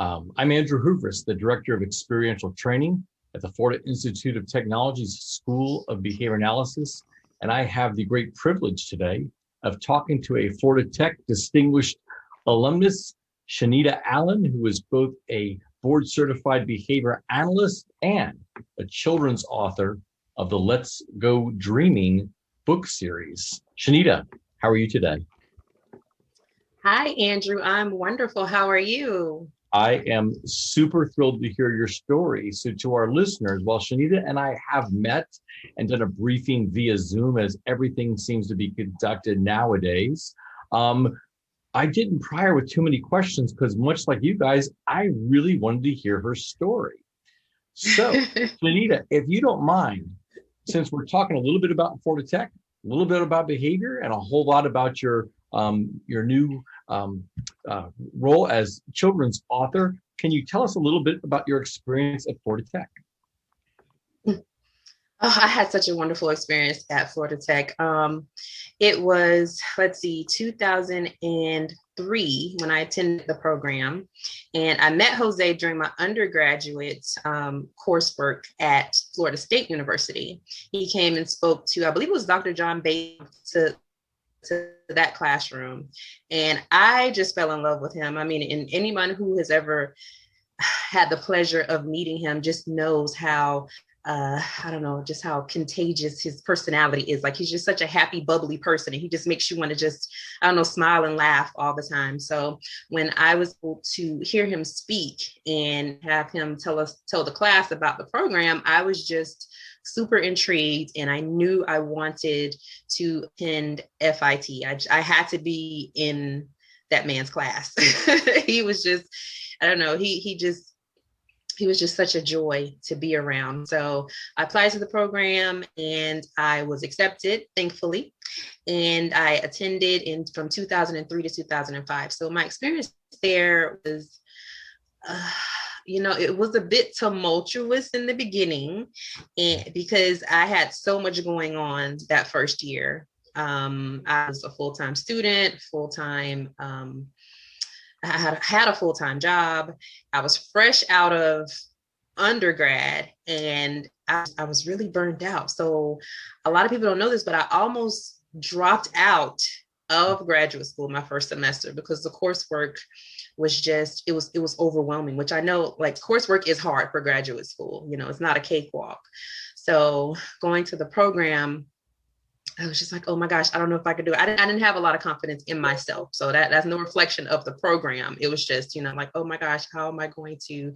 I'm Andrew Houvouras, the Director of Experiential Training at the Florida Institute of Technology's School of Behavior Analysis, and I have the great privilege today of talking to a Florida Tech distinguished alumnus, Shanita Allen, who is both a board-certified behavior analyst and a children's author of the Let's Go Dreaming book series. Shanita, how are you today? Hi, Andrew. I'm wonderful. How are you? I am super thrilled to hear your story. So to our listeners, while Shanita and I have met and done a briefing via Zoom, as everything seems to be conducted nowadays, I didn't prior with too many questions because much like you guys, I really wanted to hear her story. So Shanita, if you don't mind, since we're talking a little bit about Florida Tech, a little bit about behavior, and a whole lot about your new role as children's author, can you tell us a little bit about your experience at Florida Tech? Oh, I had such a wonderful experience at Florida Tech. It was, 2003 when I attended the program, and I met Jose during my undergraduate coursework at Florida State University. He came and spoke to, I believe it was Dr. John Bates, to that classroom, and I just fell in love with him. I mean, and anyone who has ever had the pleasure of meeting him just knows how just how contagious his personality is. Like, he's just such a happy, bubbly person, and he just makes you want to just, smile and laugh all the time. So when I was able to hear him speak and have him tell the class about the program, I was just super intrigued, and I knew I wanted to attend FIT. I had to be in that man's class. He was just, he was just such a joy to be around. So I applied to the program and I was accepted, thankfully. And I attended from 2003 to 2005. So my experience there was, it was a bit tumultuous in the beginning, and because I had so much going on that first year. I was a full-time student, I had a full-time job. I was fresh out of undergrad, and I was really burned out. So a lot of people don't know this, but I almost dropped out of graduate school my first semester because the coursework was just, it was overwhelming, which I know, like, coursework is hard for graduate school. It's not a cakewalk. So going to the program, I was just like, oh my gosh, I don't know if I could do it. I didn't have a lot of confidence in myself. So that's no reflection of the program. It was just, like, oh my gosh, how am I going to,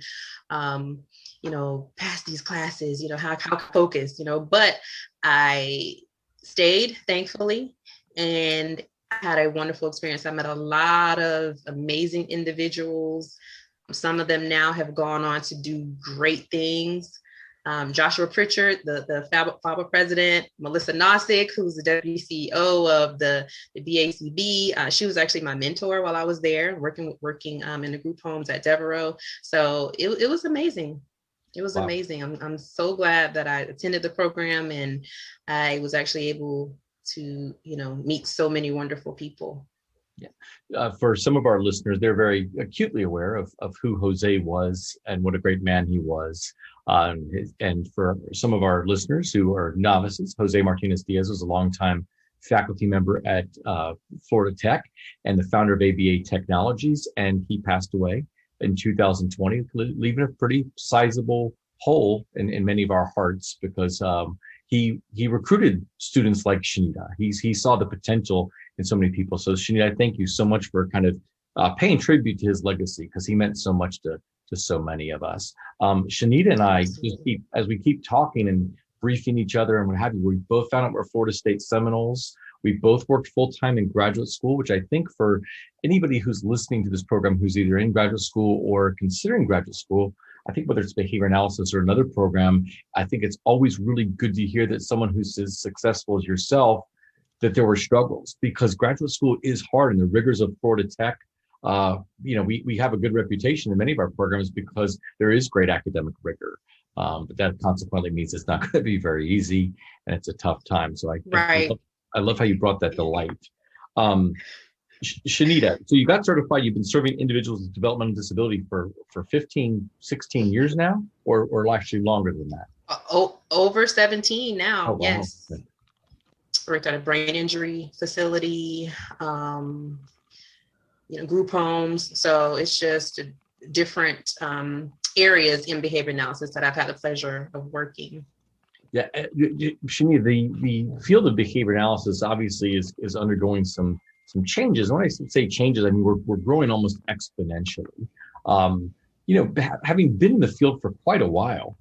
pass these classes, how focused, but I stayed, thankfully, and I had a wonderful experience. I met a lot of amazing individuals. Some of them now have gone on to do great things. Joshua Pritchard, the FABA president, Melissa Nossick, who's the deputy CEO of the Bcba. She was actually my mentor while I was there, working in the group homes at Devereaux. So it was amazing. It was wow. Amazing. I'm so glad that I attended the program, and I was actually able to, meet so many wonderful people. Yeah. For some of our listeners, they're very acutely aware of who Jose was and what a great man he was. And for some of our listeners who are novices, Jose Martinez-Diaz was a longtime faculty member at Florida Tech and the founder of ABA Technologies, and he passed away in 2020, leaving a pretty sizable hole in many of our hearts because he recruited students like Shanita. He saw the potential in so many people. So Shanita, I thank you so much for kind of paying tribute to his legacy, because he meant so much to so many of us. Shanita and I, as we keep talking and briefing each other and what have you, we both found out we're Florida State Seminoles. We both worked full-time in graduate school, which I think for anybody who's listening to this program who's either in graduate school or considering graduate school, I think whether it's behavior analysis or another program, I think it's always really good to hear that someone who's as successful as yourself, that there were struggles, because graduate school is hard, and the rigors of Florida Tech, we have a good reputation in many of our programs because there is great academic rigor. But that consequently means it's not going to be very easy, and it's a tough time. So I love how you brought that to light. Shanita, so you got certified, you've been serving individuals with developmental disability for 15, 16 years now, or actually longer than that? Over 17 now. Oh, wow. Yes. Worked at a brain injury facility, group homes. So it's just different areas in behavior analysis that I've had the pleasure of working. Yeah, Shanita, the field of behavior analysis obviously is undergoing some changes. When I say changes, I mean we're growing almost exponentially. Having been in the field for quite a while,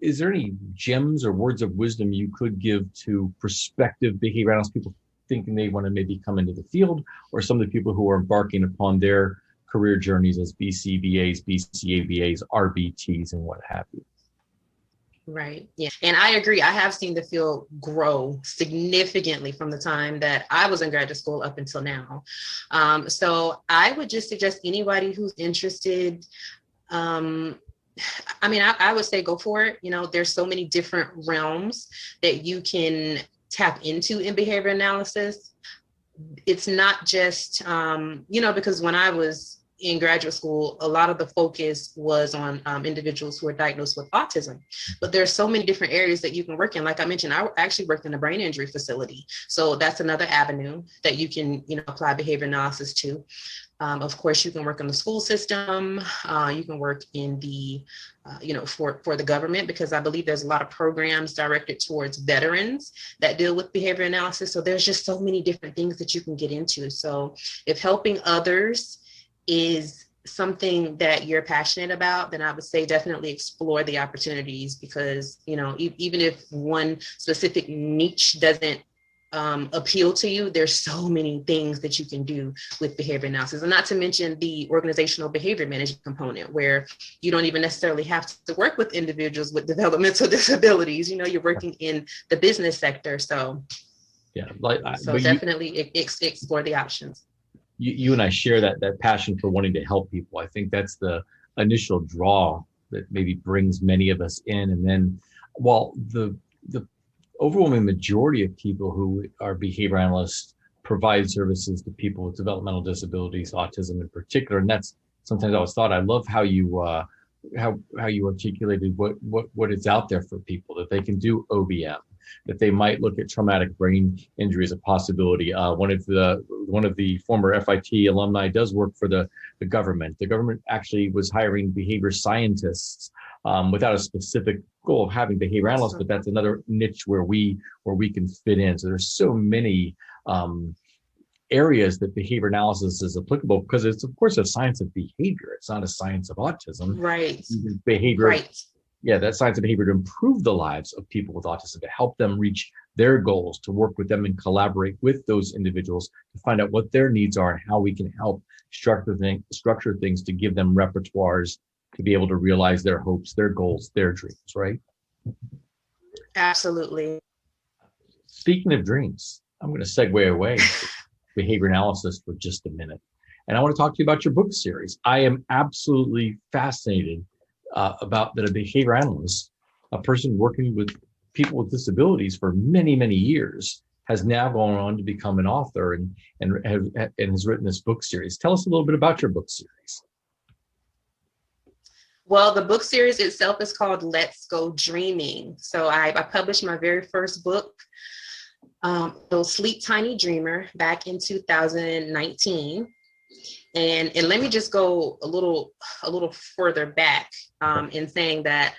is there any gems or words of wisdom you could give to prospective behavior analysts, people thinking they want to maybe come into the field, or some of the people who are embarking upon their career journeys as BCBAs, BCABAs, RBTs, and what have you? Right. Yeah. And I agree. I have seen the field grow significantly from the time that I was in graduate school up until now. So I would just suggest anybody who's interested, I would say go for it. There's so many different realms that you can tap into in behavior analysis. It's not just, because when I was in graduate school, a lot of the focus was on individuals who are diagnosed with autism, but there's so many different areas that you can work in. Like I mentioned, I actually worked in a brain injury facility. So that's another avenue that you can, apply behavior analysis to. Of course, you can work in the school system. You can work in the, for the government, because I believe there's a lot of programs directed towards veterans that deal with behavior analysis. So there's just so many different things that you can get into. So if helping others is something that you're passionate about, then I would say definitely explore the opportunities, because, even if one specific niche doesn't appeal to you, there's so many things that you can do with behavior analysis. And not to mention the organizational behavior management component, where you don't even necessarily have to work with individuals with developmental disabilities. You're working in the business sector. So yeah, definitely explore the options. You and I share that passion for wanting to help people. I think that's the initial draw that maybe brings many of us in. And then while the overwhelming majority of people who are behavior analysts provide services to people with developmental disabilities, autism in particular, and that's sometimes I always thought, I love how you articulated what is out there for people, that they can do OBM, that they might look at traumatic brain injury as a possibility. One of the former FIT alumni does work for the government. The government actually was hiring behavior scientists without a specific goal of having behavior analysts, but that's another niche where we can fit in. So there's so many areas that behavior analysis is applicable, because it's of course a science of behavior. It's not a science of autism. Right. Behavior. Right. Yeah, that science of behavior to improve the lives of people with autism, to help them reach their goals, to work with them and collaborate with those individuals to find out what their needs are and how we can help structure things to give them repertoires to be able to realize their hopes, their goals, their dreams, right? Absolutely. Speaking of dreams, I'm going to segue away to behavior analysis for just a minute. And I want to talk to you about your book series. I am absolutely fascinated about that a behavior analyst, a person working with people with disabilities for many, many years, has now gone on to become an author and has written this book series. Tell us a little bit about your book series. Well, the book series itself is called Let's Go Dreaming. So I published my very first book, Sleep Tiny Dreamer, back in 2019. And let me just go a little further back in saying that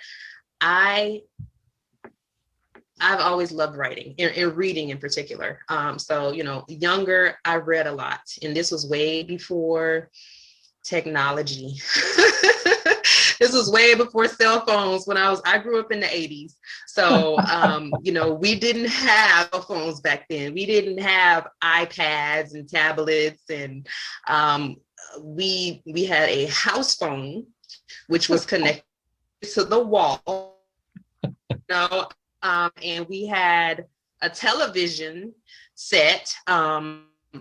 I've always loved writing and reading in particular. So, younger, I read a lot, and this was way before technology. This was way before cell phones. I grew up in the 80s. So, we didn't have phones back then. We didn't have iPads and tablets, and we had a house phone, which was connected to the wall, and we had a television set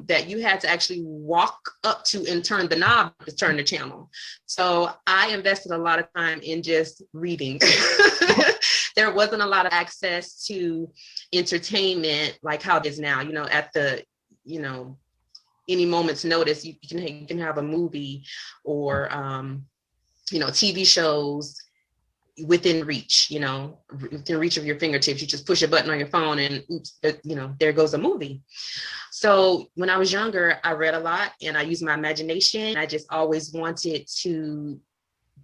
that you had to actually walk up to and turn the knob to turn the channel. So I invested a lot of time in just reading. There wasn't a lot of access to entertainment like how it is now, at the, any moment's notice, you can have a movie or, TV shows within reach, within reach of your fingertips. You just push a button on your phone and oops, there goes a movie. So when I was younger, I read a lot and I used my imagination. I just always wanted to be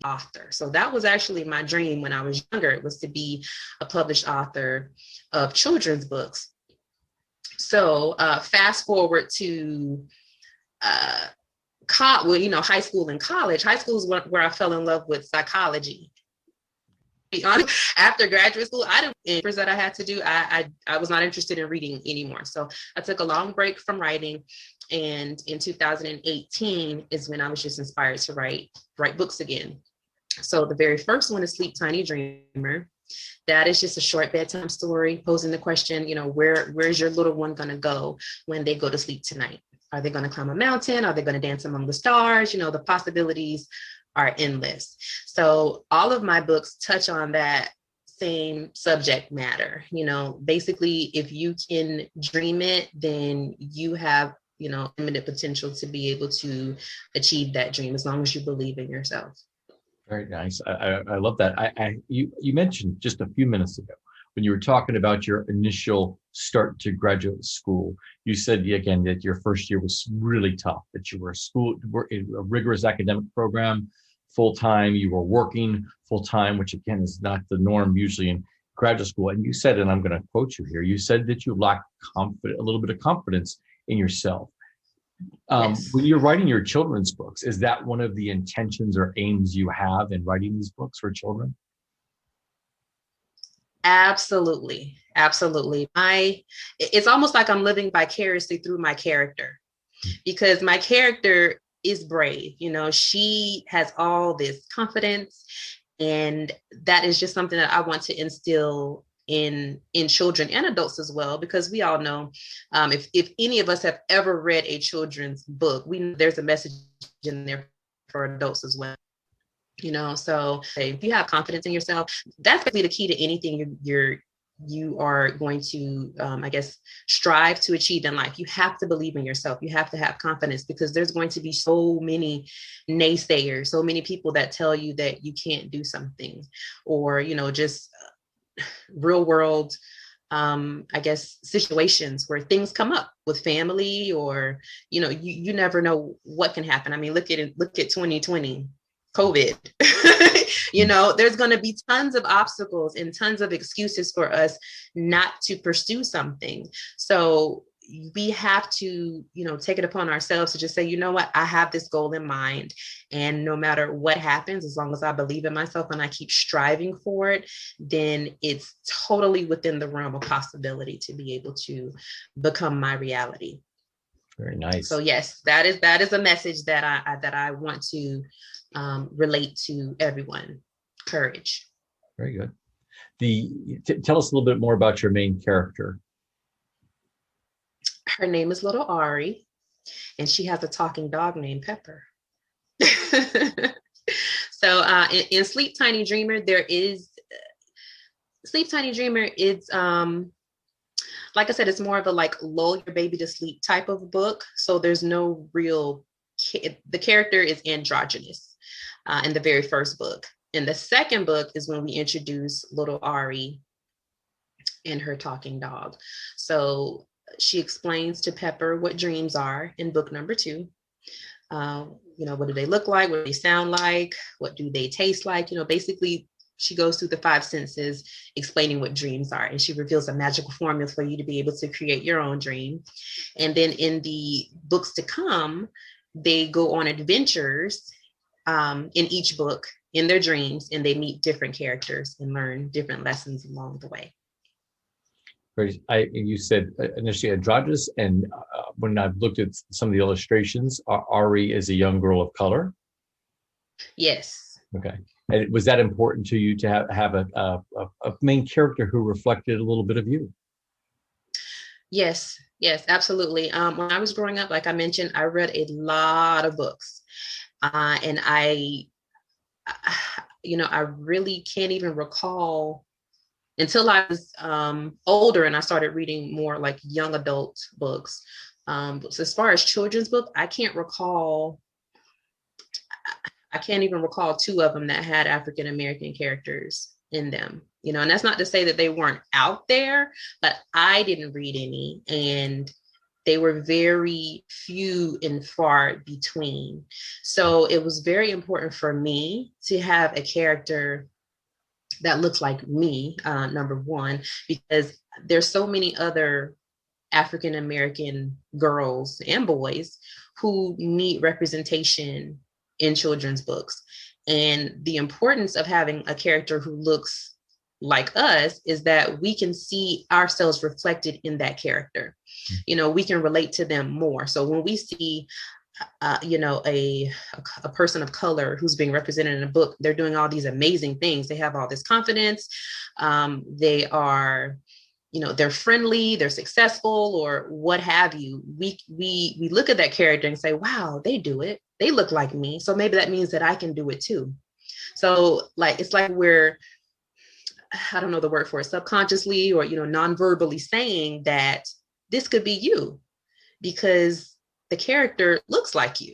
author. So that was actually my dream when I was younger. It was to be a published author of children's books. So fast forward to high school and college. High school is where I fell in love with psychology. Be honest, after graduate school, I didn't that I had to do. I was not interested in reading anymore. So I took a long break from writing. And in 2018 is when I was just inspired to write books again. So the very first one is Sleep Tiny Dreamer. That is just a short bedtime story posing the question, where's your little one going to go when they go to sleep tonight? Are they going to climb a mountain? Are they going to dance among the stars? The possibilities are endless. So all of my books touch on that same subject matter. Basically, if you can dream it, then you have, limited potential to be able to achieve that dream as long as you believe in yourself. Very nice. I love that. You mentioned just a few minutes ago when you were talking about your initial start to graduate school, you said again that your first year was really tough, that you were in a rigorous academic program, full-time, you were working full-time, which again is not the norm usually in graduate school. And you said, and I'm going to quote you here, you said that you lacked a little bit of confidence in yourself. Yes. When you're writing your children's books, is that one of the intentions or aims you have in writing these books for children? Absolutely. It's almost like I'm living vicariously through my character, because my character is brave. She has all this confidence, and that is just something that I want to instill in children and adults as well, because we all know if any of us have ever read a children's book, we know there's a message in there for adults as well. So if you have confidence in yourself, that's basically the key to anything you are going to, strive to achieve in life. You have to believe in yourself. You have to have confidence, because there's going to be so many naysayers, so many people that tell you that you can't do something, or, just real world, situations where things come up with family, or, you never know what can happen. I mean, look at 2020. COVID, there's going to be tons of obstacles and tons of excuses for us not to pursue something. So we have to, take it upon ourselves to just say, you know what, I have this goal in mind. And no matter what happens, as long as I believe in myself and I keep striving for it, then it's totally within the realm of possibility to be able to become my reality. Very nice. So yes, that is a message that I want to relate to everyone. Courage. Very good. Tell us a little bit more about your main character. Her name is Little Ari, and she has a talking dog named Pepper. So in Sleep Tiny Dreamer, Sleep Tiny Dreamer is like I said, it's more of a lull your baby to sleep type of book. So there's no real the character is androgynous in the very first book. In the second book is when we introduce Little Ari and her talking dog. So she explains to Pepper what dreams are in book number 2. What do they look like? What do they sound like? What do they taste like? Basically she goes through the 5 senses explaining what dreams are, and she reveals a magical formula for you to be able to create your own dream. And then in the books to come, they go on adventures in each book in their dreams, and they meet different characters and learn different lessons along the way. You said initially androgynous, and when I've looked at some of the illustrations, Ari is a young girl of color. Yes. Okay. And was that important to you to have a main character who reflected a little bit of you? Yes, absolutely. When I was growing up, like I mentioned, I read a lot of books, and I really can't even recall until I was older and I started reading more like young adult books, So as far as children's book, I can't even recall two of them that had African American characters in them, and that's not to say that they weren't out there, but I didn't read any, and they were very few and far between. So it was very important for me to have a character that looks like me, number one, because there's so many other African American girls and boys who need representation in children's books. And the importance of having a character who looks like us is that we can see ourselves reflected in that character. We can relate to them more. So when we see a person of color who's being represented in a book, they're doing all these amazing things. They have all this confidence. They are, they're friendly, they're successful, or what have you. We look at that character and say, wow, they do it. They look like me. So maybe that means that I can do it too. So it's like we're, I don't know the word for it, subconsciously or, non-verbally saying that this could be you because the character looks like you.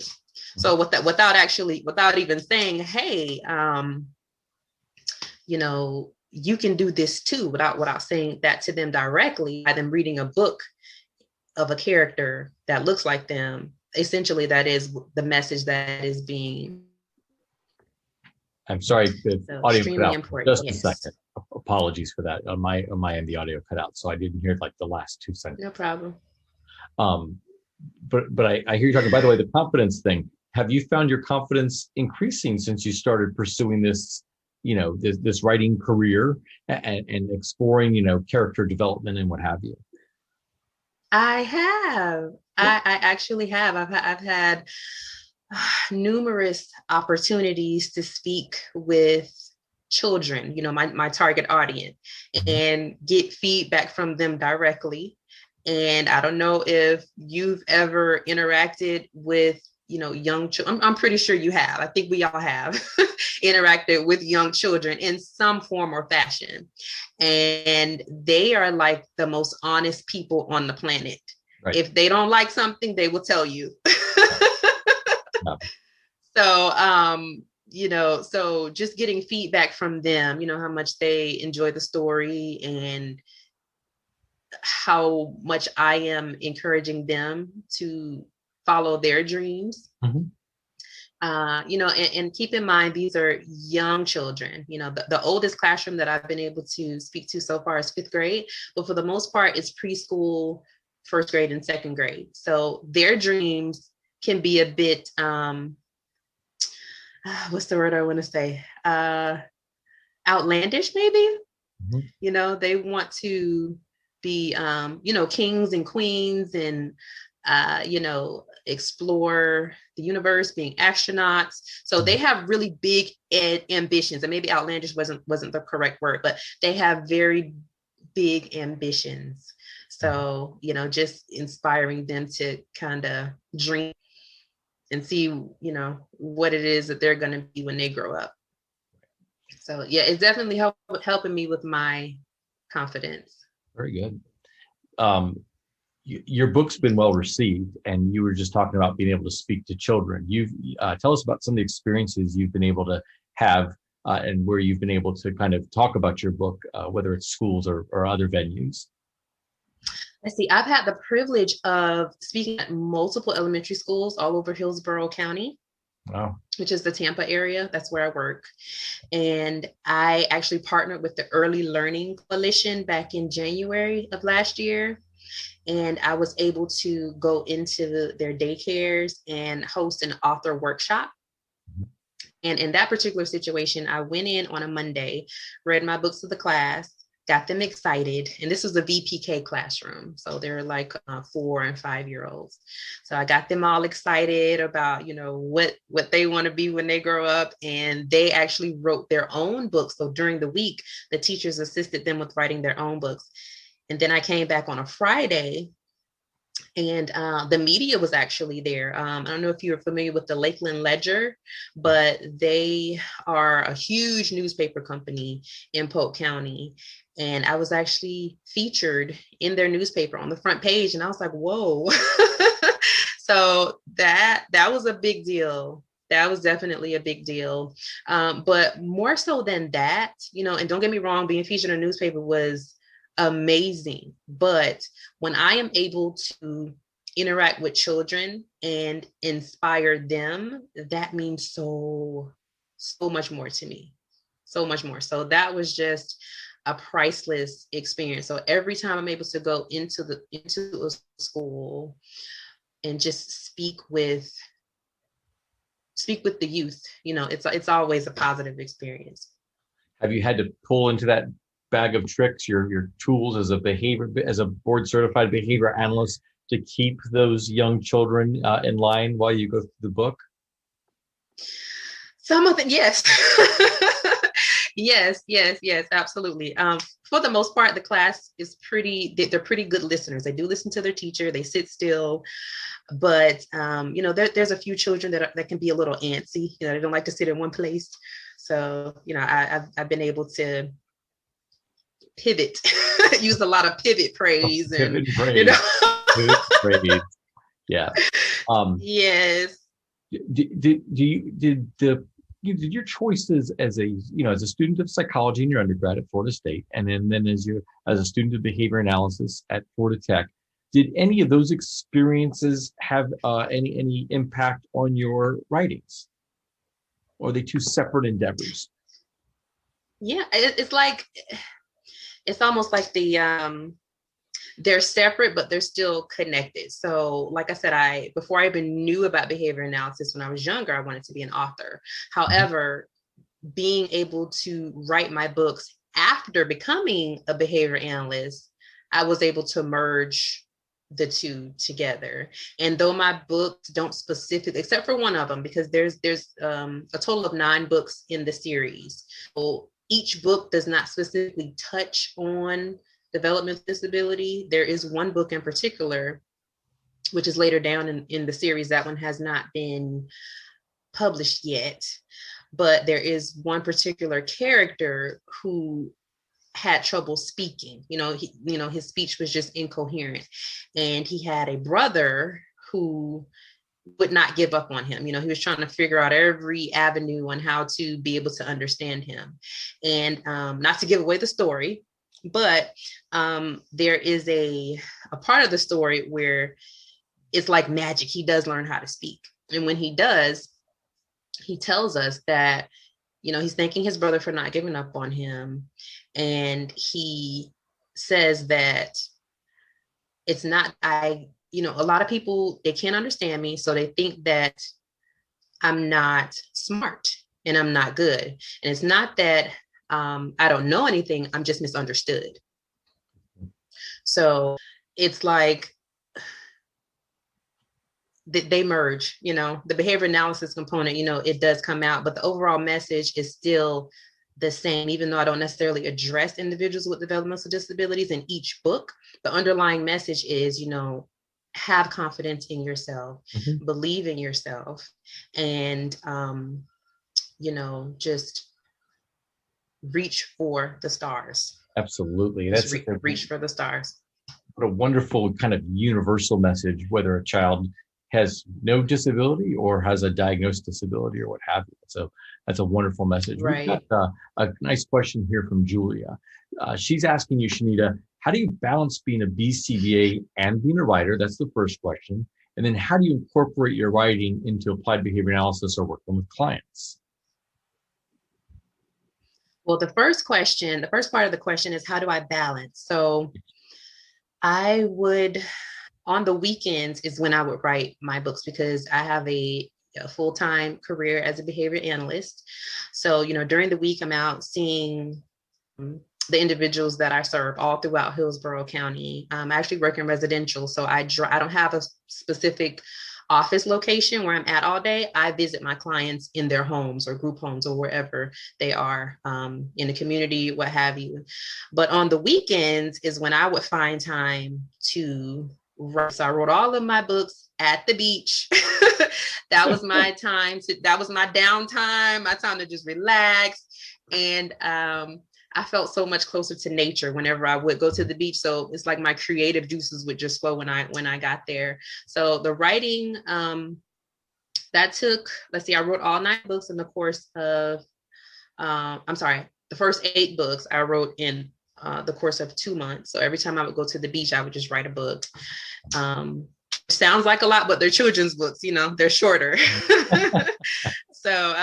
So without even saying, hey, you can do this too, without saying that to them directly, by them reading a book of a character that looks like them, essentially that is the message that is being. I'm sorry, the audio cut out for just a second. Apologies for that. On my end, the audio cut out, so I didn't hear the last two sentences. No problem. But I hear you talking. By the way, the confidence thing. Have you found your confidence increasing since you started pursuing this, this writing career and exploring, character development and what have you? I have. I actually have. I've had numerous opportunities to speak with children, my target audience, and get feedback from them directly. And I don't know if you've ever interacted with, young children. I'm pretty sure you have. I think we all have interacted with young children in some form or fashion. And they are like the most honest people on the planet. Right. If they don't like something, they will tell you. So, so just getting feedback from them, how much they enjoy the story and how much I am encouraging them to follow their dreams. Mm-hmm. And keep in mind, these are young children. The oldest classroom that I've been able to speak to so far is 5th grade, but for the most part, it's preschool, 1st grade, and 2nd grade. So their dreams can be a bit, what's the word I want to say? Outlandish, maybe. Mm-hmm. They want to be, kings and queens and, explore the universe, being astronauts. So they have really big ambitions, and maybe outlandish wasn't the correct word, but they have very big ambitions. So, just inspiring them to kind of dream and see, what it is that they're going to be when they grow up. So yeah, it's definitely helping me with my confidence. Very good. Your book's been well received, and you were just talking about being able to speak to children. Tell us about some of the experiences you've been able to have and where you've been able to kind of talk about your book, whether it's schools or other venues. Let's see, I've had the privilege of speaking at multiple elementary schools all over Hillsborough County. Wow. Which is the Tampa area. That's where I work. And I actually partnered with the Early Learning Coalition back in January of last year. And I was able to go into their daycares and host an author workshop. And in that particular situation, I went in on a Monday, read my books to the class, got them excited. And this was a VPK classroom. So they're like 4 and 5-year-olds. So I got them all excited about, what they want to be when they grow up. And they actually wrote their own books. So during the week, the teachers assisted them with writing their own books. And then I came back on a Friday And the media was actually there. I don't know if you're familiar with the Lakeland Ledger, but they are a huge newspaper company in Polk County. And I was actually featured in their newspaper on the front page. And I was like, whoa. So that was a big deal. That was definitely a big deal. But more so than that, and don't get me wrong, being featured in a newspaper was amazing. But when I am able to interact with children and inspire them, that means so much more to me. So much more. So that was just a priceless experience. So every time I'm able to go into a school and just speak with the youth, it's always a positive experience. Have you had to pull into that bag of tricks, your tools as a board certified behavior analyst, to keep those young children in line while you go through the book? Some of them, yes. yes, absolutely. For the most part, the class is they're pretty good listeners. They do listen to their teacher, they sit still. But there's a few children that can be a little antsy. They don't like to sit in one place. So I've been able to pivot, use a lot of pivot praise, pivot praise. Pivot praise. Yeah. Yes. Did your choices as a student of psychology in your undergrad at Florida State, and then as a student of behavior analysis at Florida Tech, did any of those experiences have any impact on your writings? Or are they two separate endeavors? Yeah, it's almost like they're separate, but they're still connected. So like I said, before I even knew about behavior analysis, when I was younger, I wanted to be an author. However, being able to write my books after becoming a behavior analyst, I was able to merge the two together. And though my books don't specifically, except for one of them, because there's a total of 9 books in the series. So each book does not specifically touch on developmental disability. There is one book in particular, which is later down in the series. That one has not been published yet, but there is one particular character who had trouble speaking. His speech was just incoherent, and he had a brother who would not give up on him. He was trying to figure out every avenue on how to be able to understand him. And not to give away the story, but there is a part of the story where it's like magic. He does learn how to speak. And when he does, he tells us that, he's thanking his brother for not giving up on him. And he says that it's not, a lot of people, they can't understand me. So they think that I'm not smart and I'm not good. And it's not that I don't know anything, I'm just misunderstood. So it's like they merge, the behavior analysis component, it does come out, but the overall message is still the same, even though I don't necessarily address individuals with developmental disabilities in each book. The underlying message is, have confidence in yourself, believe in yourself, and, just reach for the stars. Absolutely. That's reach for the stars. What a wonderful kind of universal message, whether a child has no disability or has a diagnosed disability or what have you. So that's a wonderful message. Right. We've got a nice question here from Julia. She's asking you, Shanita, how do you balance being a Bcba and being a writer? That's the first question. And then how do you incorporate your writing into applied behavior analysis or working with clients? Well, the first part of the question is, how do I balance? So I would, on the weekends is when I would write my books, because I have a full-time career as a behavior analyst. So, during the week, I'm out seeing the individuals that I serve all throughout Hillsborough County. I actually work in residential, so I don't have a specific office location where I'm at all day. I visit my clients in their homes or group homes or wherever they are, in the community, what have you. But on the weekends is when I would find time to write. So I wrote all of my books at the beach. That was my time that was my downtime, my time to just relax. And I felt so much closer to nature whenever I would go to the beach. So it's like my creative juices would just flow when I got there. So the writing, that took, let's see, I wrote all 9 books in the course of, the first 8 books I wrote in the course of 2 months. So every time I would go to the beach, I would just write a book. Sounds like a lot, but they're children's books, they're shorter. So,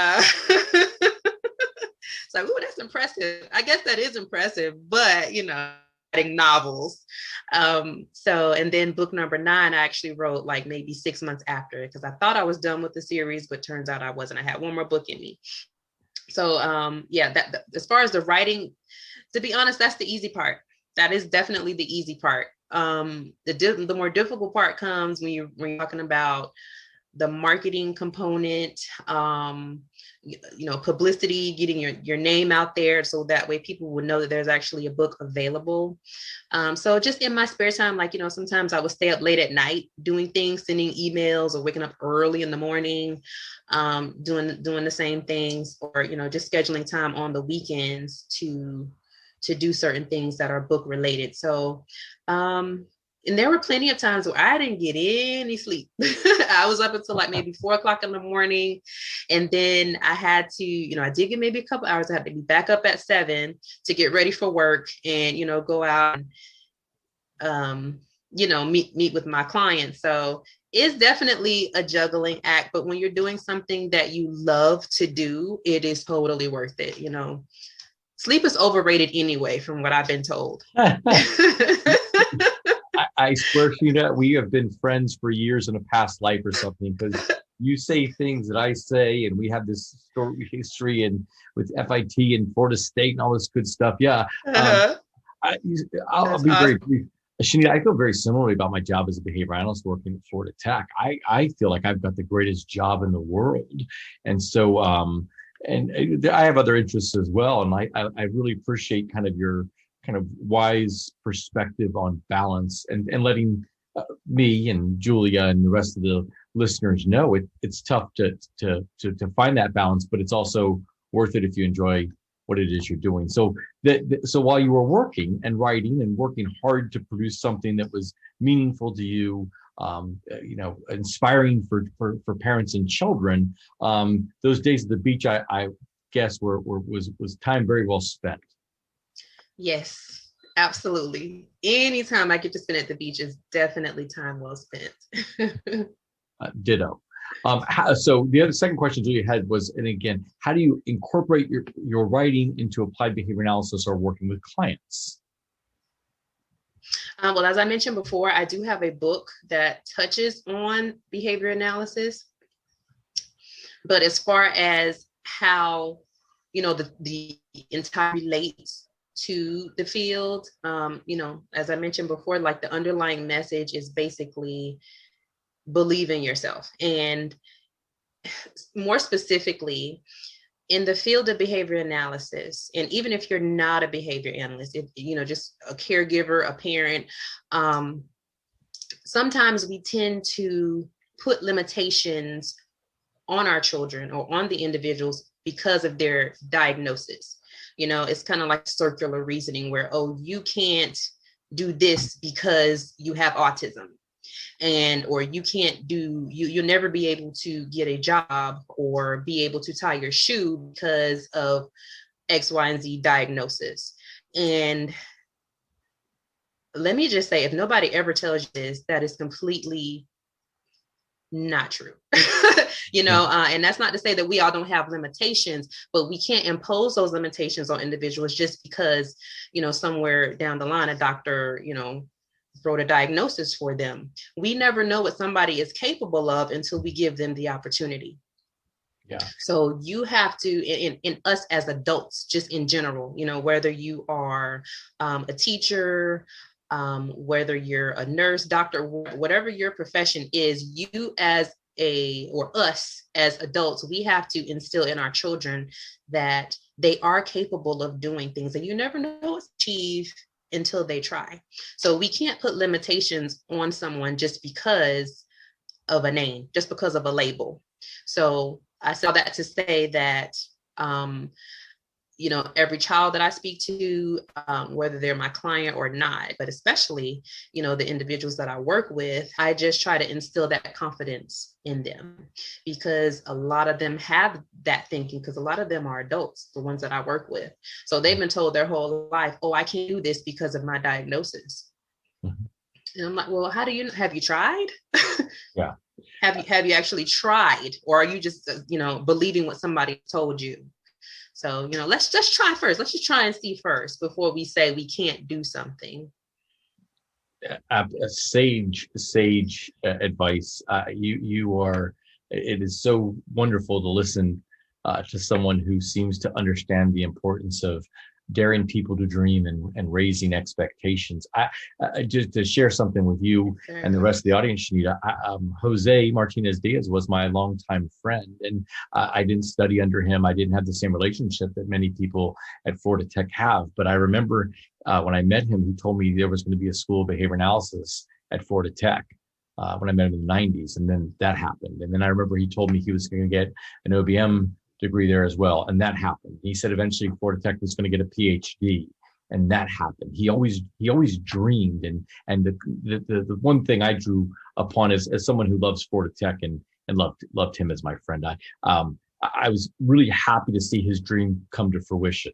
so, ooh, that's impressive. I guess that is impressive, but, writing novels. So, and then book number 9, I actually wrote like maybe 6 months after, because I thought I was done with the series, but turns out I wasn't. I had one more book in me. So, that as far as the writing, to be honest, that's the easy part. That is definitely the easy part. The more difficult part comes when you're talking about the marketing component, publicity, getting your name out there, so that way people will know that there's actually a book available. So just in my spare time, sometimes I would stay up late at night doing things, sending emails, or waking up early in the morning, doing the same things, or just scheduling time on the weekends to do certain things that are book related. So and there were plenty of times where I didn't get any sleep. I was up until like maybe 4:00 in the morning. And then I had to, I did get maybe a couple hours. I had to be back up at 7 to get ready for work and, go out and, meet with my clients. So it's definitely a juggling act, but when you're doing something that you love to do, it is totally worth it. Sleep is overrated anyway, from what I've been told. I swear, Sheena, we have been friends for years in a past life or something, because you say things that I say, and we have this story history and with FIT and Florida State and all this good stuff. Yeah. I'll be awesome. very brief. Shanita, I feel very similarly about my job as a behavior analyst working at Florida Tech. I feel like I've got the greatest job in the world. And so, and I have other interests as well. And I really appreciate kind of your kind of wise perspective on balance and letting me and Julia and the rest of the listeners know it's tough to find that balance, but it's also worth it if you enjoy what it is you're doing. So so while you were working and writing and working hard to produce something that was meaningful to you, inspiring for parents and children, those days at the beach, I guess was time very well spent. Yes, absolutely. Anytime I get to spend at the beach is definitely time well spent. Ditto. So the second question Julia had was, and again, how do you incorporate your writing into applied behavior analysis or working with clients? Well, as I mentioned before, I do have a book that touches on behavior analysis. But as far as how, the entire relates to the field, as I mentioned before, like the underlying message is basically believe in yourself. And more specifically, in the field of behavior analysis, and even if you're not a behavior analyst, just a caregiver, a parent, sometimes we tend to put limitations on our children or on the individuals because of their diagnosis. It's kind of like circular reasoning where, oh, you can't do this because you have autism, or you can't do, you'll never be able to get a job or be able to tie your shoe because of X, Y, and Z diagnosis. And let me just say, if nobody ever tells you this, that is completely not true. And that's not to say that we all don't have limitations, but we can't impose those limitations on individuals just because, somewhere down the line, a doctor, wrote a diagnosis for them. We never know what somebody is capable of until we give them the opportunity. Yeah. So you have to, in us as adults, just in general, whether you are a teacher, whether you're a nurse, doctor, whatever your profession is, you or us as adults, we have to instill in our children that they are capable of doing things, and you never know what's achieved until they try. So we can't put limitations on someone just because of a name, just because of a label. So I saw that to say that, every child that I speak to, whether they're my client or not, but especially, the individuals that I work with, I just try to instill that confidence in them, because a lot of them have that thinking, because a lot of them are adults, the ones that I work with. So they've been told their whole life, oh, I can't do this because of my diagnosis. Mm-hmm. And I'm like, well, have you tried? Yeah. Have you actually tried? Or are you just, believing what somebody told you? So, let's just try first. Let's just try and see first before we say we can't do something. Sage advice. You are. It is so wonderful to listen to someone who seems to understand the importance of daring people to dream and raising expectations. I just to share something with you and the rest of the audience, Shanita. Jose Martinez Diaz was my longtime friend, and I didn't study under him. I didn't have the same relationship that many people at Florida Tech have. But I remember when I met him, he told me there was going to be a school of behavior analysis at Florida Tech. When I met him in the 90s, and then that happened. And then I remember he told me he was going to get an OBM degree there as well, and that happened. He said eventually Florida Tech was going to get a PhD, and that happened. He always dreamed, and the one thing I drew upon as someone who loves Florida Tech and loved him as my friend, I was really happy to see his dream come to fruition.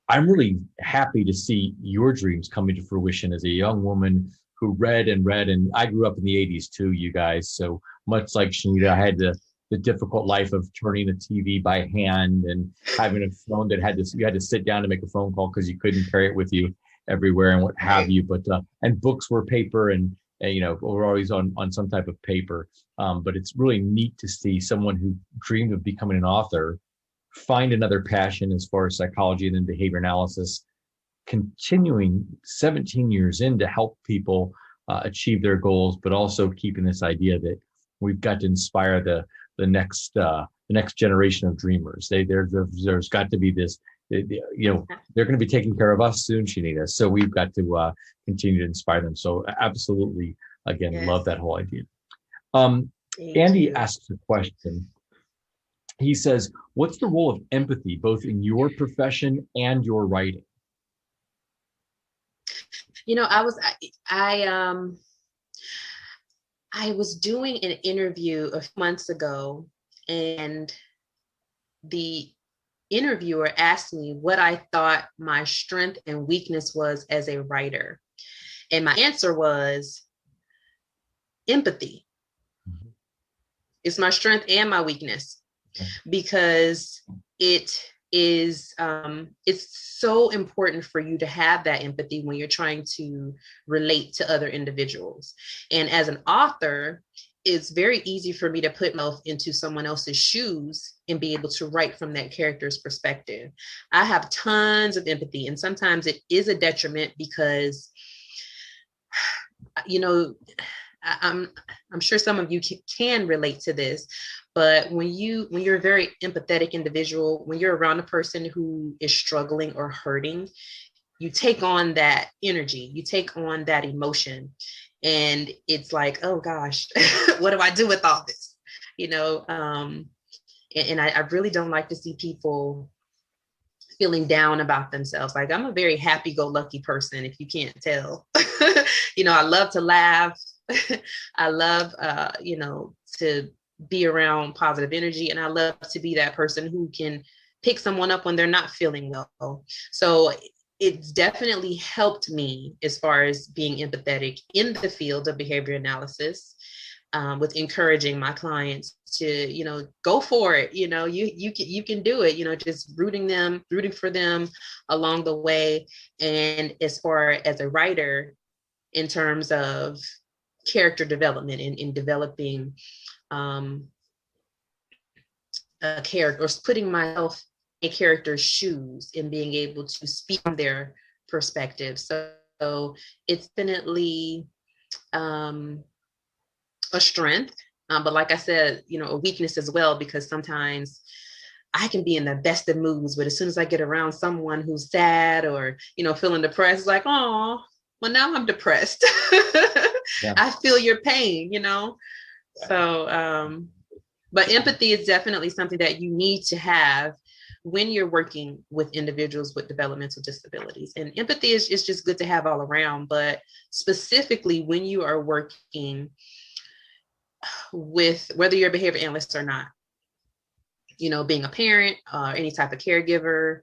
I'm really happy to see your dreams coming to fruition as a young woman who read, and I grew up in the 80s too, you guys. So much like Shanita, I had the difficult life of turning a TV by hand and having a phone that you had to sit down to make a phone call because you couldn't carry it with you everywhere and what have you. But and books were paper, and we're always on some type of paper. But it's really neat to see someone who dreamed of becoming an author find another passion as far as psychology and then behavior analysis, continuing 17 years in to help people achieve their goals, but also keeping this idea that we've got to inspire the next generation of dreamers. There's got to be this, they're going to be taking care of us soon, Shanita. So we've got to continue to inspire them. So absolutely, again, yes. Love that whole idea. Andy asks a question. He says, what's the role of empathy, both in your profession and your writing? I was doing an interview a few months ago, and the interviewer asked me what I thought my strength and weakness was as a writer. And my answer was empathy. Mm-hmm. It's my strength and my weakness, because it is it's so important for you to have that empathy when you're trying to relate to other individuals. And as an author, it's very easy for me to put myself into someone else's shoes and be able to write from that character's perspective. I have tons of empathy, and sometimes it is a detriment because, I'm sure some of you can relate to this, but when you're a very empathetic individual, when you're around a person who is struggling or hurting, you take on that energy, you take on that emotion, and it's like, oh gosh, what do I do with all this? And I really don't like to see people feeling down about themselves. Like, I'm a very happy-go-lucky person, if you can't tell. I love to laugh. I love, to be around positive energy, and I love to be that person who can pick someone up when they're not feeling well. So it's definitely helped me as far as being empathetic in the field of behavior analysis, with encouraging my clients to, go for it. You can do it, just rooting for them along the way. And as far as a writer, in terms of character development and in developing a character, or putting myself in a character's shoes and being able to speak from their perspective. So it's definitely a strength, but like I said, a weakness as well, because sometimes I can be in the best of moods, but as soon as I get around someone who's sad or, feeling depressed, it's like, oh, well, now I'm depressed. Yeah. I feel your pain, Yeah. So, but empathy is definitely something that you need to have when you're working with individuals with developmental disabilities. And empathy is just good to have all around, but specifically when you are working with, whether you're a behavior analyst or not, being a parent, any type of caregiver,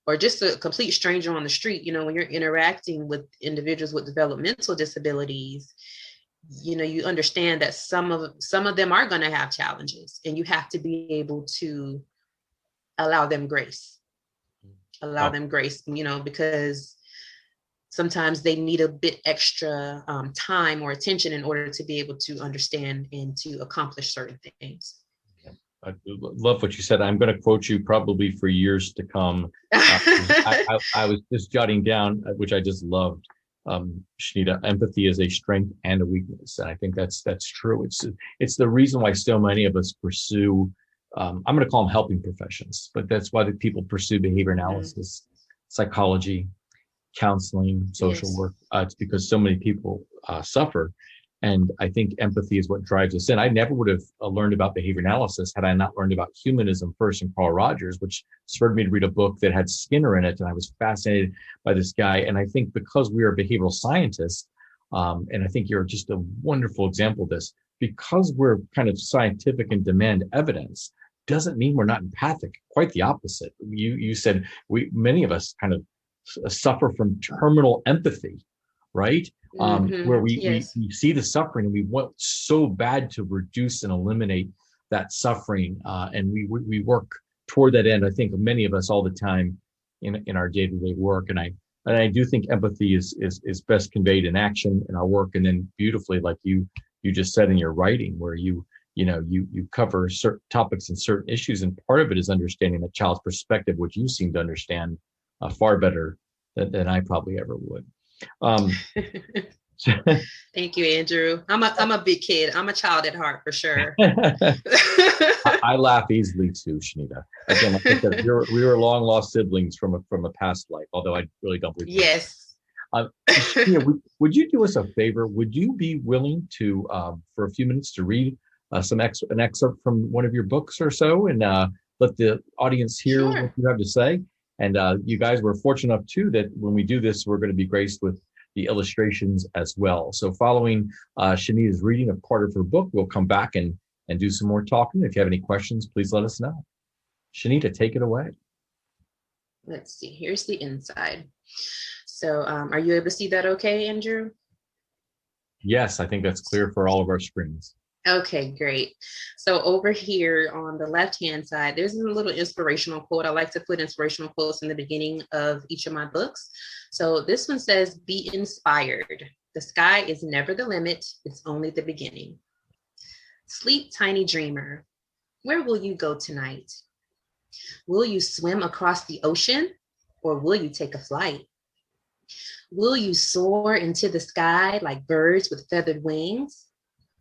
or just a complete stranger on the street, when you're interacting with individuals with developmental disabilities, you understand that some of them are going to have challenges, and you have to be able to allow them grace, because sometimes they need a bit extra time or attention in order to be able to understand and to accomplish certain things. I love what you said. I'm going to quote you probably for years to come. I was just jotting down, which I just loved. Shanita, empathy is a strength and a weakness, and I think that's true. It's the reason why so many of us pursue. I'm going to call them helping professions, but that's why the people pursue behavior analysis, psychology, counseling, social work. It's because so many people suffer. And I think empathy is what drives us in. I never would have learned about behavior analysis had I not learned about humanism first in Carl Rogers, which spurred me to read a book that had Skinner in it. And I was fascinated by this guy. And I think because we are behavioral scientists, and I think you're just a wonderful example of this, because we're kind of scientific and demand evidence, doesn't mean we're not empathic. Quite the opposite. You said many of us kind of suffer from terminal empathy, right? Where we see the suffering and we want so bad to reduce and eliminate that suffering, and we work toward that end. I think many of us all the time in our day-to-day work, and I do think empathy is best conveyed in action in our work, and then beautifully, like you just said in your writing, where you cover certain topics and certain issues, and part of it is understanding the child's perspective, which you seem to understand far better than I probably ever would. Thank you, Andrew. I'm a big kid. I'm a child at heart for sure. I laugh easily too, Shanita. Again, like I said, we were long lost siblings from a past life, although I really don't believe. Yes. Shanita, would you do us a favor? Would you be willing to, for a few minutes, to read an excerpt from one of your books or so, and let the audience hear what you have to say? And you guys were fortunate enough too that when we do this, we're going to be graced with the illustrations as well. So following Shanita's reading of part of her book, we'll come back and do some more talking. If you have any questions, please let us know. Shanita, take it away. Let's see. Here's the inside. So are you able to see that okay, Andrew? Yes, I think that's clear for all of our screens. Okay, great. So over here on the left-hand side, there's a little inspirational quote. I like to put inspirational quotes in the beginning of each of my books. So this one says, "Be inspired. The sky is never the limit. It's only the beginning. Sleep, tiny dreamer. Where will you go tonight? Will you swim across the ocean, or will you take a flight? Will you soar into the sky like birds with feathered wings?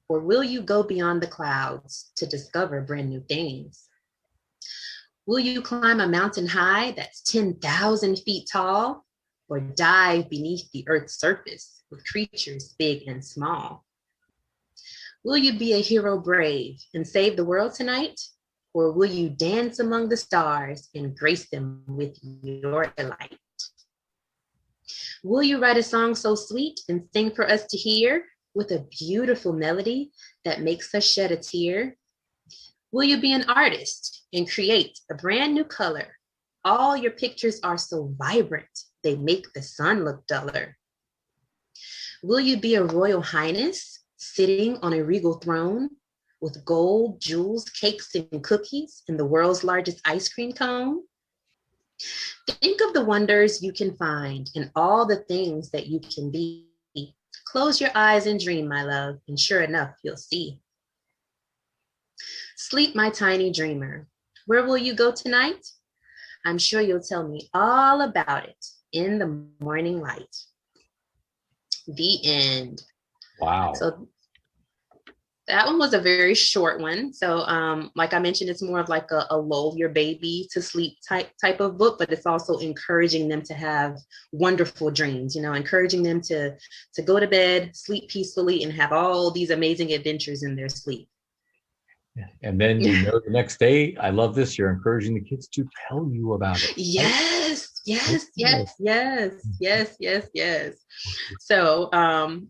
Or will you go beyond the clouds to discover brand new things? Will you climb a mountain high that's 10,000 feet tall, or dive beneath the earth's surface with creatures big and small? Will you be a hero brave and save the world tonight? Or will you dance among the stars and grace them with your delight? Will you write a song so sweet and sing for us to hear, with a beautiful melody that makes us shed a tear? Will you be an artist and create a brand new color? All your pictures are so vibrant, they make the sun look duller. Will you be a royal highness sitting on a regal throne with gold, jewels, cakes, and cookies in the world's largest ice cream cone? Think of the wonders you can find and all the things that you can be. Close your eyes and dream, my love, and sure enough, you'll see. Sleep, my tiny dreamer. Where will you go tonight? I'm sure you'll tell me all about it in the morning light." The end. Wow. So That one was a very short one. So like I mentioned, it's more of like a lull your baby to sleep type of book, but it's also encouraging them to have wonderful dreams, encouraging them to go to bed, sleep peacefully, and have all these amazing adventures in their sleep. And then the next day, I love this, you're encouraging the kids to tell you about it. Yes. So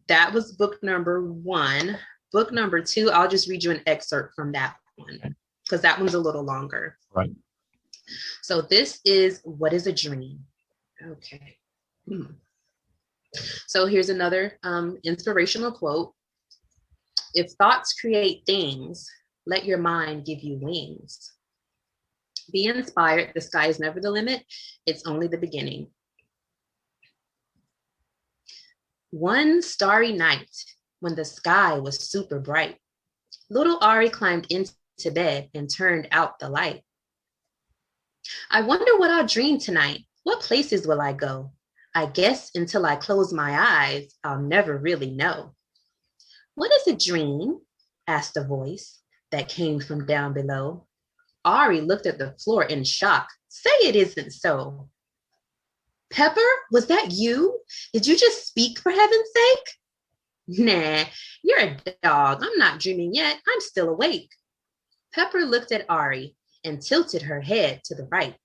that was book number 1. Book number 2, I'll just read you an excerpt from that one because that one's a little longer. Right. So this is What is a Dream? Okay. So here's another inspirational quote. If thoughts create things, let your mind give you wings. Be inspired. The sky is never the limit. It's only the beginning. One starry night, when the sky was super bright, little Ari climbed into bed and turned out the light. I wonder what I'll dream tonight. What places will I go? I guess until I close my eyes, I'll never really know. What is a dream? Asked a voice that came from down below. Ari looked at the floor in shock. Say it isn't so. Pepper, was that you? Did you just speak, for heaven's sake? Nah, you're a dog. I'm not dreaming yet. I'm still awake. Pepper looked at Ari and tilted her head to the right.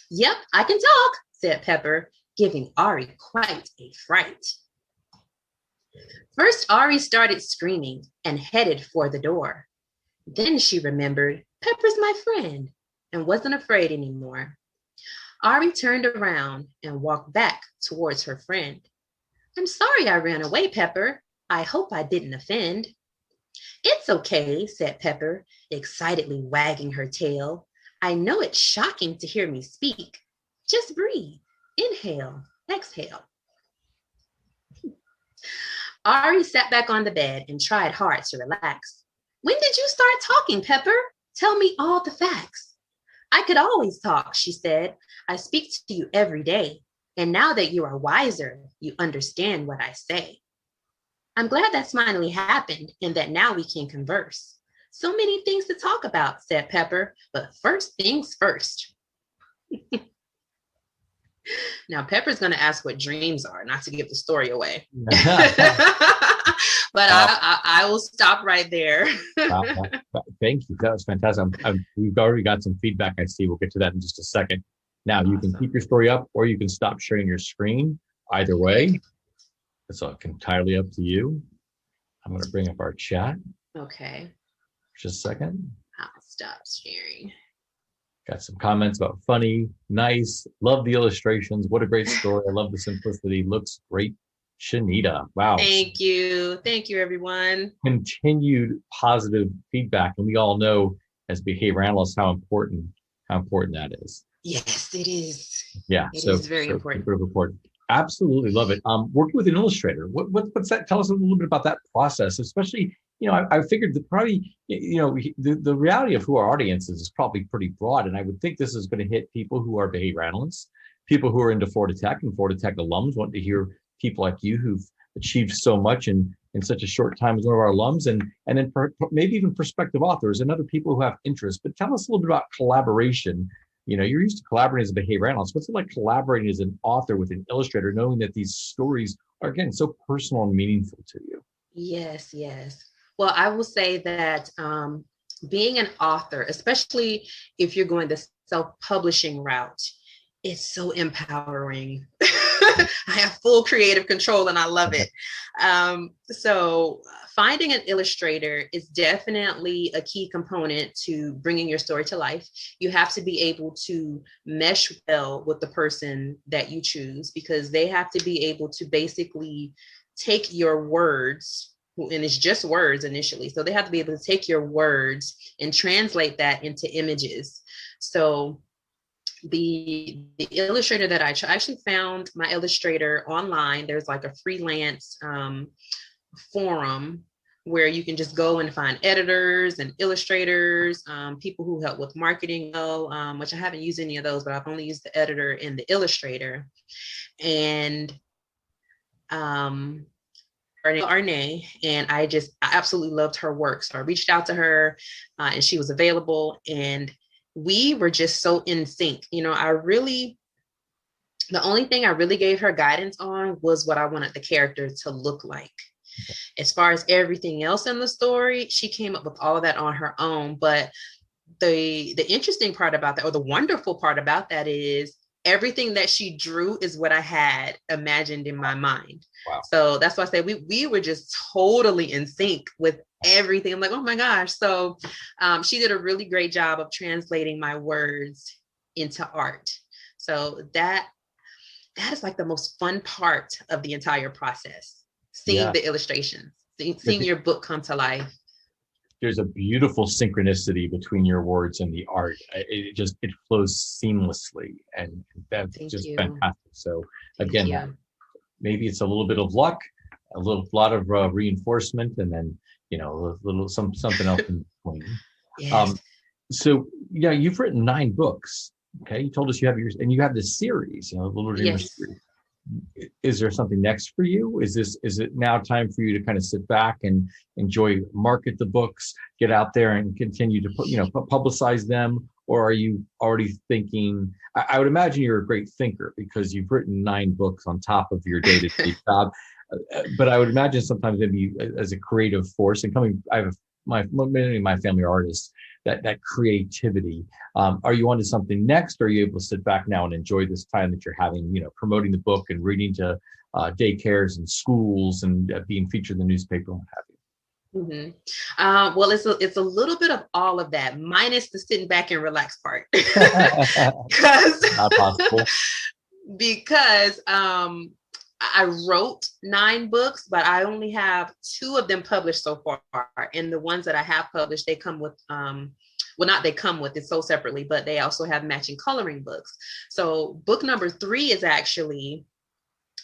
Yep, I can talk, said Pepper, giving Ari quite a fright. First, Ari started screaming and headed for the door. Then she remembered Pepper's my friend and wasn't afraid anymore. Ari turned around and walked back towards her friend. I'm sorry I ran away, Pepper. I hope I didn't offend. It's okay, said Pepper, excitedly wagging her tail. I know it's shocking to hear me speak. Just breathe, inhale, exhale. Ari sat back on the bed and tried hard to relax. When did you start talking, Pepper? Tell me all the facts. I could always talk, she said. I speak to you every day. And now that you are wiser, you understand what I say. I'm glad that finally happened and that now we can converse. So many things to talk about, said Pepper, but first things first. Now, Pepper's going to ask what dreams are, not to give the story away. But I will stop right there. Thank you. That was fantastic. We've already got some feedback, I see. We'll get to that in just a second. Now, you can keep your story up or you can stop sharing your screen. Either way, it's entirely up to you. I'm going to bring up our chat. Okay. Just a second. I'll stop sharing. Got some comments about funny, nice, love the illustrations. What a great story. I love the simplicity. Looks great. Shanita. Wow. Thank you. Thank you, everyone. Continued positive feedback. And we all know as behavior analysts how important that is. Yes, it is. Yeah. It is very important. Absolutely love it. Working with an illustrator. What's that? Tell us a little bit about that process, especially, I figured that probably, the reality of who our audience is probably pretty broad. And I would think this is going to hit people who are behavior analysts, people who are into Florida Tech and Florida Tech alums want to hear people like you who've achieved so much in such a short time as one of our alums, and then maybe even prospective authors and other people who have interest. But tell us a little bit about collaboration. You're used to collaborating as a behavior analyst. What's it like collaborating as an author with an illustrator, knowing that these stories are, again, so personal and meaningful to you? Yes. Well, I will say that being an author, especially if you're going the self-publishing route, it's so empowering. I have full creative control and I love it. So finding an illustrator is definitely a key component to bringing your story to life. You have to be able to mesh well with the person that you choose, because they have to be able to basically take your words, and it's just words initially. So they have to be able to take your words and translate that into images. So the illustrator that I actually found my illustrator online. There's like a freelance forum where you can just go and find editors and illustrators, people who help with marketing, which I haven't used any of those, but I've only used the editor and the illustrator. And Arne, and I absolutely loved her work. So I reached out to her, and she was available, and we were just so in sync. The only thing I really gave her guidance on was what I wanted the character to look like. As far as everything else in the story, she came up with all of that on her own. But the interesting part about that, or the wonderful part about that, is everything that she drew is what I had imagined in my mind. Wow. So that's why I say we were just totally in sync with everything. I'm like, oh my gosh. So she did a really great job of translating my words into art. So that is like the most fun part of the entire process, seeing the illustrations, seeing your book come to life. There's a beautiful synchronicity between your words and the art. It flows seamlessly, and that's just fantastic. So again, maybe it's a little bit of luck, a lot of reinforcement, and then a little something else in between. Yes. So you've written 9 books. Okay, you told us you have this series, Little Dreamers series. Is there something next for you? Is it now time for you to kind of sit back and market the books, get out there and continue to publicize them? Or are you already thinking, I would imagine you're a great thinker because you've written 9 books on top of your day-to-day job. But I would imagine sometimes maybe as a creative force, and many of my family are artists, that creativity. Are you onto something next? Or are you able to sit back now and enjoy this time that you're having, promoting the book and reading to daycares and schools and being featured in the newspaper and what have you? Mm-hmm. Well, it's a little bit of all of that, minus the sitting back and relax part. Not possible. Because I wrote 9 books, but I only have 2 of them published so far. And the ones that I have published, they come with, it's sold separately, but they also have matching coloring books. So book number 3 is actually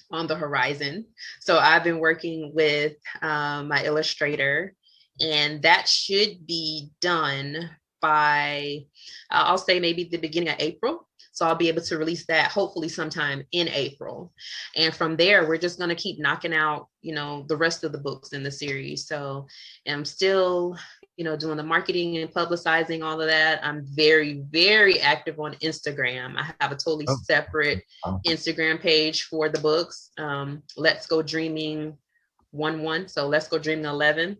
on the horizon. So I've been working with my illustrator, and that should be done by, I'll say maybe the beginning of April. So I'll be able to release that hopefully sometime in April. And from there, we're just going to keep knocking out, the rest of the books in the series. So I'm still, doing the marketing and publicizing all of that. I'm very, very active on Instagram. I have a totally separate Instagram page for the books. Let's Go Dreaming 11. So Let's Go Dreaming 11.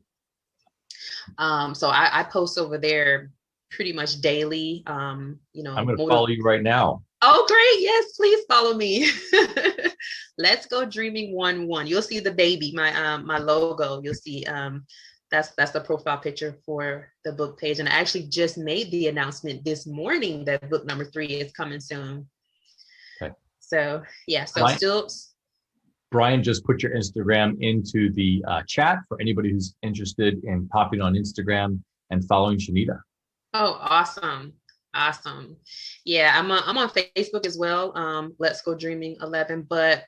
So I post over there pretty much daily. I'm going to follow you right now. Oh, great. Yes, please follow me. Let's Go Dreaming 11. You'll see the baby, my logo. You'll see that's the profile picture for the book page. And I actually just made the announcement this morning that book number 3 is coming soon. Okay. So Brian just put your Instagram into the chat for anybody who's interested in popping on Instagram and following Shanita. Oh, awesome. Yeah, I'm on Facebook as well. Let's Go Dreaming 11, but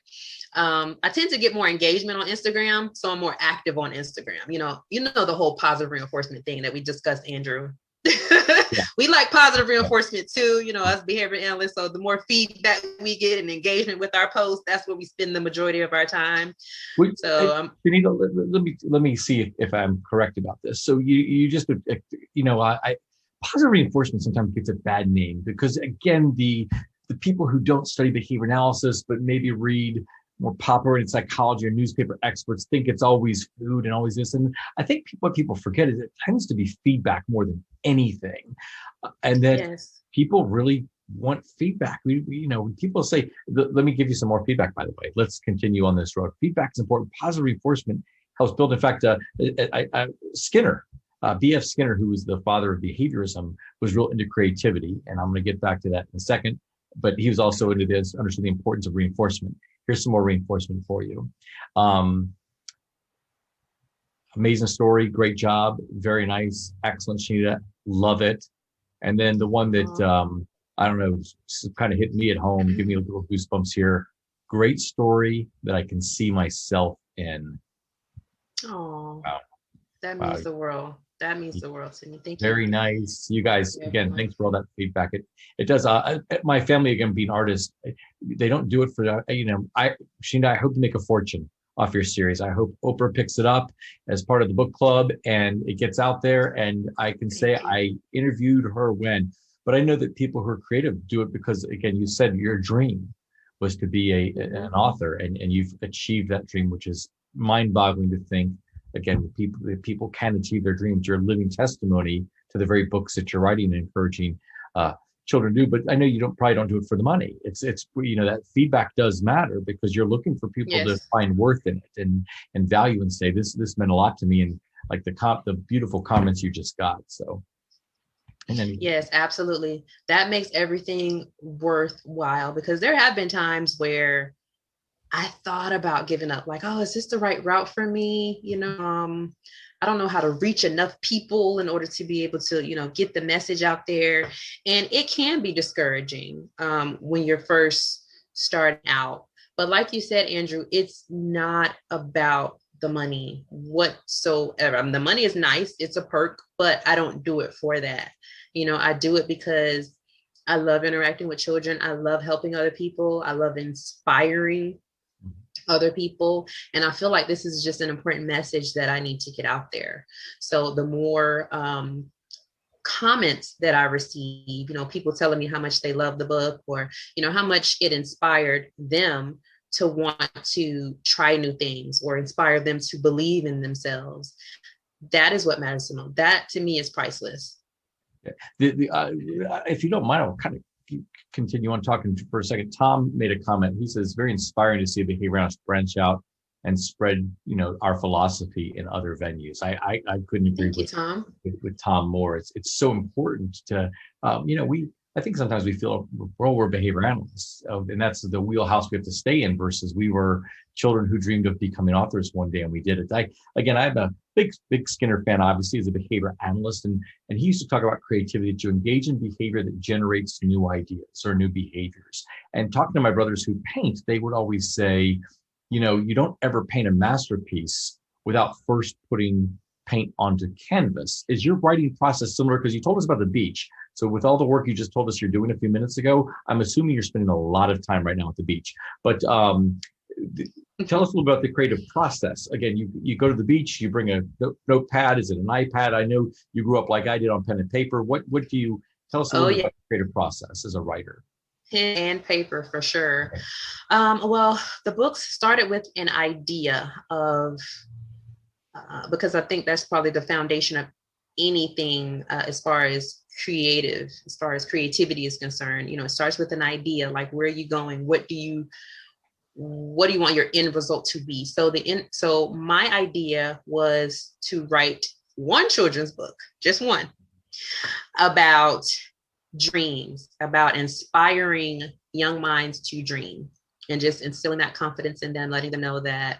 I tend to get more engagement on Instagram, so I'm more active on Instagram. The whole positive reinforcement thing that we discussed, Andrew. Yeah. We like positive reinforcement too, us behavior analysts. So the more feedback we get and engagement with our posts, that's where we spend the majority of our time. Shanita, let me see if I'm correct about this. So you just, positive reinforcement sometimes gets a bad name because, again, the people who don't study behavior analysis but maybe read more popular psychology or newspaper experts think it's always food and always this. And I think what people forget is it tends to be feedback more than anything, and that people really want feedback. When people say, let me give you some more feedback, by the way, let's continue on this road. Feedback is important. Positive reinforcement helps build. In fact, Skinner, B.F. Skinner, who was the father of behaviorism, was real into creativity. And I'm going to get back to that in a second. But he was also into this, understood the importance of reinforcement. Here's some more reinforcement for you. Amazing story. Great job. Very nice. Excellent, Shanita. Love it. And then the one that, I don't know, kind of hit me at home, give me a little goosebumps here. Great story that I can see myself in. Oh, wow. That means the world. That means the world to me. Thank you. Very nice. You guys, again, thanks for all that feedback. It does. My family, again, being artists, they don't do it for, Shanita, I hope to make a fortune off your series. I hope Oprah picks it up as part of the book club and it gets out there. And I can say I interviewed her but I know that people who are creative do it because, again, you said your dream was to be an author, and you've achieved that dream, which is mind-boggling to think. Again, people can achieve their dreams. You're a living testimony to the very books that you're writing and encouraging children to do. But I know you probably don't do it for the money. It's that feedback does matter because you're looking for people to find worth in it and value and say this meant a lot to me, and like the beautiful comments you just got. So. Yes, absolutely. That makes everything worthwhile, because there have been times where I thought about giving up, like, oh, is this the right route for me? I don't know how to reach enough people in order to be able to, get the message out there. And it can be discouraging when you're first starting out. But like you said, Andrew, it's not about the money whatsoever. The money is nice. It's a perk, but I don't do it for that. I do it because I love interacting with children. I love helping other people. I love inspiring other people. And I feel like this is just an important message that I need to get out there. So the more comments that I receive, people telling me how much they love the book, or, how much it inspired them to want to try new things or inspire them to believe in themselves. That is what matters the most. That to me is priceless. If you don't mind, I'll kind of continue on talking for a second. Tom made a comment. He says, very inspiring to see behavior analysts branch out and spread, our philosophy in other venues. I couldn't agree with Tom more. It's so important to, I think sometimes we feel we're behavior analysts, and that's the wheelhouse we have to stay in, versus we were children who dreamed of becoming authors one day and we did it. I'm a big Skinner fan, obviously, as a behavior analyst, and he used to talk about creativity, to engage in behavior that generates new ideas or new behaviors. And talking to my brothers who paint, they would always say, you don't ever paint a masterpiece without first putting paint onto canvas. Is your writing process similar? Because you told us about the beach. So with all the work you just told us you're doing a few minutes ago, I'm assuming you're spending a lot of time right now at the beach. But tell us a little about the creative process. Again, you go to the beach, you bring a notepad. Is it an iPad? I know you grew up like I did on pen and paper. What do you tell us a little bit about the creative process as a writer? Pen and paper for sure. Well, the book started with an idea of, because I think that's probably the foundation of anything as far as creativity is concerned. It starts with an idea, like, where are you going? What do you want your end result to be? So my idea was to write one children's book, just one, about dreams, about inspiring young minds to dream, and just instilling that confidence in them, letting them know that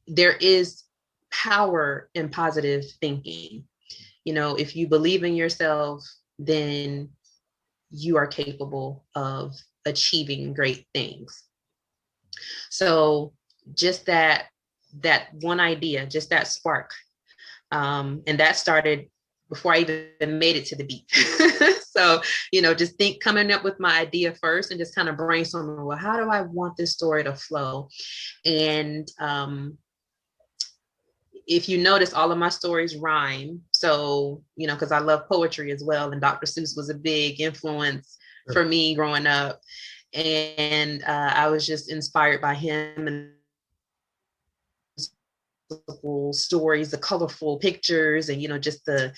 there is power in positive thinking. If you believe in yourself, then you are capable of achieving great things. So just that one idea, just that spark. And that started before I even made it to the beach. So, just coming up with my idea first and just kind of brainstorming, well, how do I want this story to flow? And if you notice, all of my stories rhyme. So, because I love poetry as well. And Dr. Seuss was a big influence for me growing up. And I was just inspired by him and stories, the colorful pictures, and just the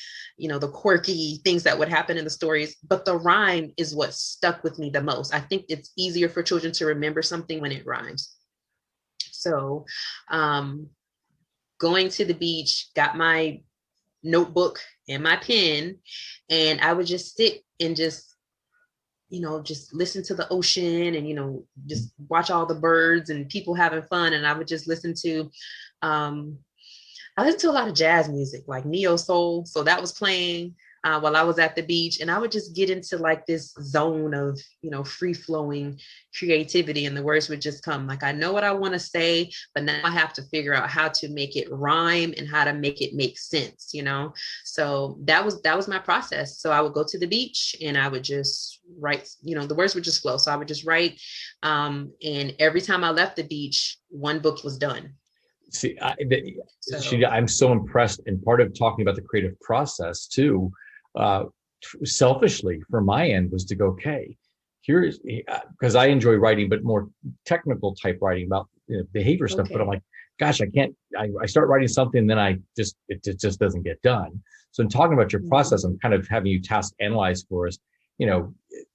quirky things that would happen in the stories. But the rhyme is what stuck with me the most. I think it's easier for children to remember something when it rhymes. So going to the beach, got my notebook and my pen, and I would just sit and just listen to the ocean, and just watch all the birds and people having fun. And I would just listen to I listen to a lot of jazz music, like neo soul. So that was playing. while I was at the beach, and I would just get into like this zone of, free flowing creativity, and the words would just come. Like, I know what I want to say, but now I have to figure out how to make it rhyme and how to make it make sense, So that was my process. So I would go to the beach and I would just write, the words would just flow. So I would just write. And every time I left the beach, one book was done. See, I'm so impressed. And part of talking about the creative process too, selfishly from my end, was to go, okay, here's, because I enjoy writing, but more technical type writing about behavior stuff. But I'm like, gosh, I start writing something and then it just doesn't get done. So in talking about your process, I'm kind of having you task analyze for us,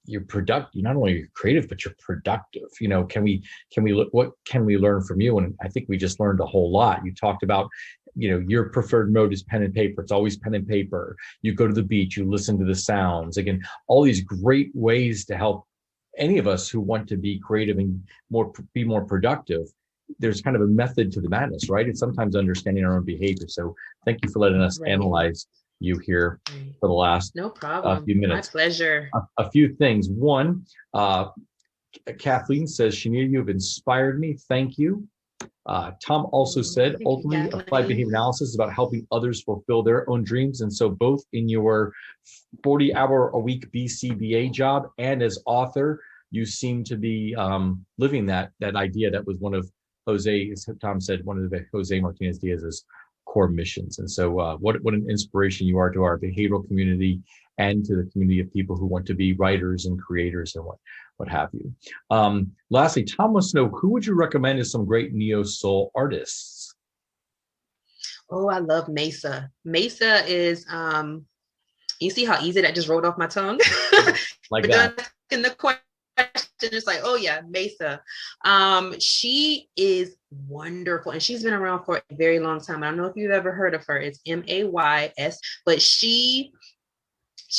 you're productive, not only you're creative, but you're productive. Can we look, what can we learn from you? And I think we just learned a whole lot. You talked about, your preferred mode is pen and paper. It's always pen and paper. You go to the beach, you listen to the sounds. Again, all these great ways to help any of us who want to be creative and be more productive. There's kind of a method to the madness, right? It's sometimes understanding our own behavior. So thank you for letting us analyze you here for the last no problem few minutes. My pleasure. A few things. One, Kathleen says, Shanita, you have inspired me. Thank you. Tom also said, ultimately, applied behavior analysis is about helping others fulfill their own dreams. And so both in your 40-hour-a-week Bcba job and as author, you seem to be living that idea that was one of Jose, as Tom said, one of the Jose Martinez Diaz's core missions. And so what an inspiration you are to our behavioral community and to the community of people who want to be writers and creators and what have you. Lastly, Tom wants to know, who would you recommend as some great neo-soul artists? Oh, I love Mesa. Mesa is, you see how easy that just rolled off my tongue? Like that. In the question, it's like, oh yeah, Mesa. She is wonderful, and she's been around for a very long time. I don't know if you've ever heard of her. It's Mays, but she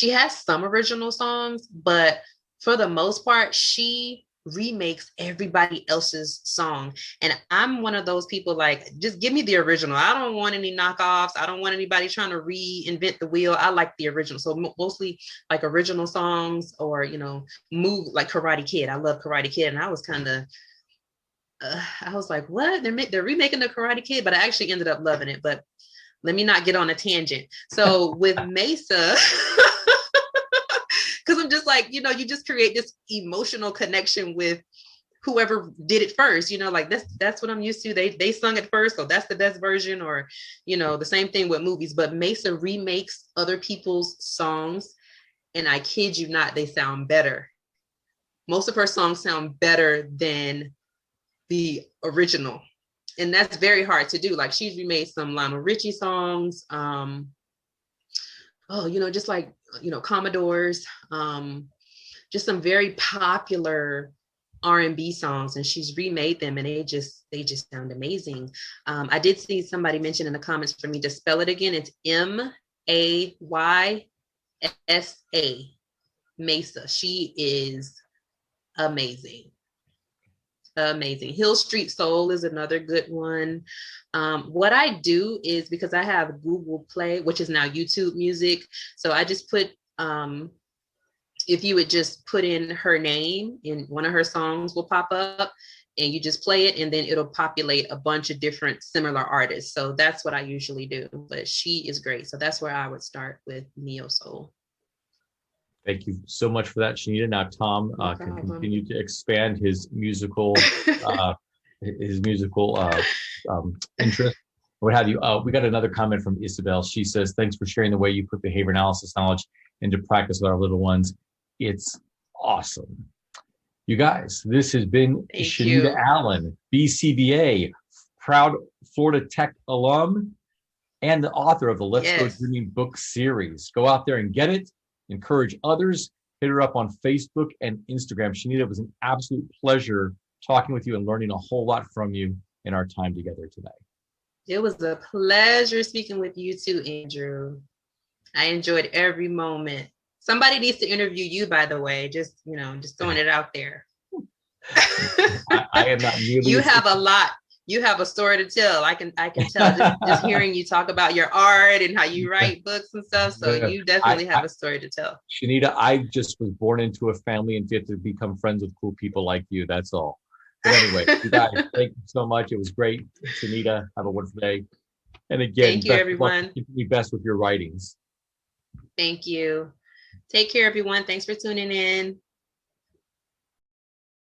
has some original songs, but for the most part, she remakes everybody else's song. And I'm one of those people, like, just give me the original. I don't want any knockoffs. I don't want anybody trying to reinvent the wheel. I like the original. So mostly like original songs, or, move like Karate Kid. I love Karate Kid. And I was kind of, I was like, what? They're remaking the Karate Kid, but I actually ended up loving it. But let me not get on a tangent. So with Mesa, because I'm just like, you just create this emotional connection with whoever did it first, like that's what I'm used to. They sung it first, so that's the best version. Or, the same thing with movies. But Mesa remakes other people's songs, and I kid you not, they sound better. Most of her songs sound better than the original, and that's very hard to do. Like, she's remade some Lionel Richie songs. Just like, Commodores, just some very popular R&B songs, and she's remade them, and they just sound amazing. I did see somebody mention in the comments for me to spell it again. It's Maysa. Mesa. She is amazing. Hill Street Soul is another good one. What I do is, because I have Google Play, which is now YouTube Music, so I just put, if you would just put in her name, in one of her songs will pop up, and you just play it, and then it'll populate a bunch of different similar artists. So that's what I usually do, but she is great. So that's where I would start with Neo Soul. Thank you so much for that, Shanita. Now, Tom can continue to expand his musical interest. What have you? We got another comment from Isabel. She says, "Thanks for sharing the way you put behavior analysis knowledge into practice with our little ones. It's awesome." You guys, this has been Shanita Allen, Bcba, proud Florida Tech alum, and the author of the Let's Go Dreaming book series. Go out there and get it. Encourage others. Hit her up on Facebook and Instagram. Shanita, it was an absolute pleasure talking with you and learning a whole lot from you in our time together today. It was a pleasure speaking with you too, Andrew. I enjoyed every moment. Somebody needs to interview you, by the way. Just throwing it out there. I am not nearly. You have a lot. you have a story to tell. I can tell just hearing you talk about your art and how you write books and stuff. So you definitely have a story to tell. Shanita, I just was born into a family and get to become friends with cool people like you. That's all. But anyway, you guys, thank you so much. It was great. Shanita, have a wonderful day. And again, thank you, everyone. Best with your writings. Thank you. Take care, everyone. Thanks for tuning in.